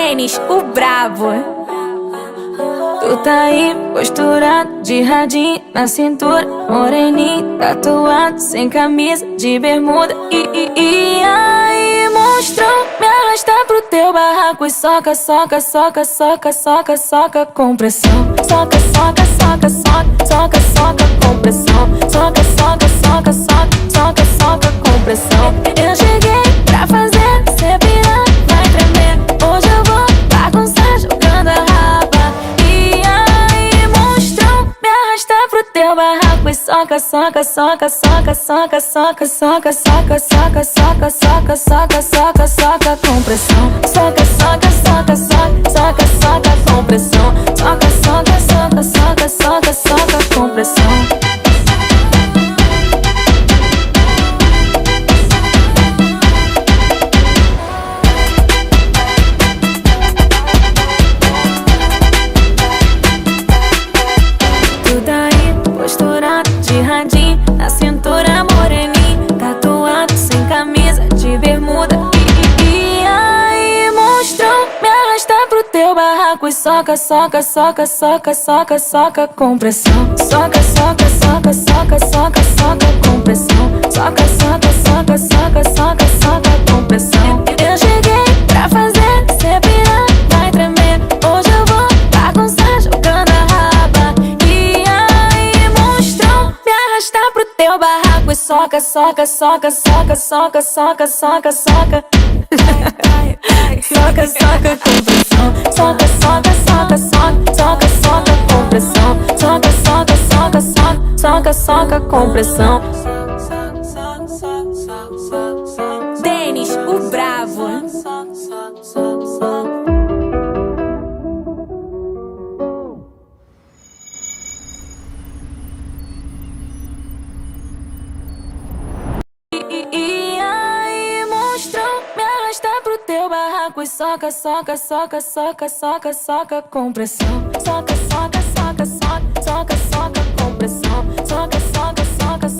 Denis, o brabo. Tu tá aí, posturado, de radinho na cintura, moreninho, tatuado, sem camisa, de bermuda. E aí, monstrão, me arrasta pro teu barraco e soca, soca, soca, soca, soca, soca com pressão. Soca, soca, soca, soca, soca, soca com pressão. Soca, soca, soca, soca, soca, soca com pressão. Eu cheguei pra fazer cê pirar, vai tremer. Hoje eu vou bagunçar jogando a raba. E aí, monstrão, me arrasta pro teu barraco e soca, soca, soca, soca, soca, soca, soca, soca, soca, soca, soca, soca, soca, soca com pressão. Soca, soca, soca, soca, soca, soca com pressão. Soca, soca, soca, soca, soca, soca com pressão. De radinho, na cintura moreninho, tatuado, sem camisa, de bermuda. E aí, monstrão, me arrasta pro teu barraco e soca, soca, soca, soca, soca, soca com pressão. Soca, soca, soca, soca, soca, soca com pressão. Soca, soca, soca, soca, soca, soca com pressão. Eu cheguei pra fazer cê pirar, vai tremer. Hoje eu vou bagunçar jogando a raba. E aí, monstrão, me arrasta pro teu barraco e soca, soca, soca, soca, soca, soca, soca, soca. Soca, soca com pressão. Soca, soca, soca, soca, soca, soca com pressão. Soca, soca, soca, soca, soca, soca com pressão. Denis, o bravo. E aí, monstrão, me arrasta pro teu barraco e soca, soca, soca, soca, soca, soca com pressão. Soca, soca, soca, soca.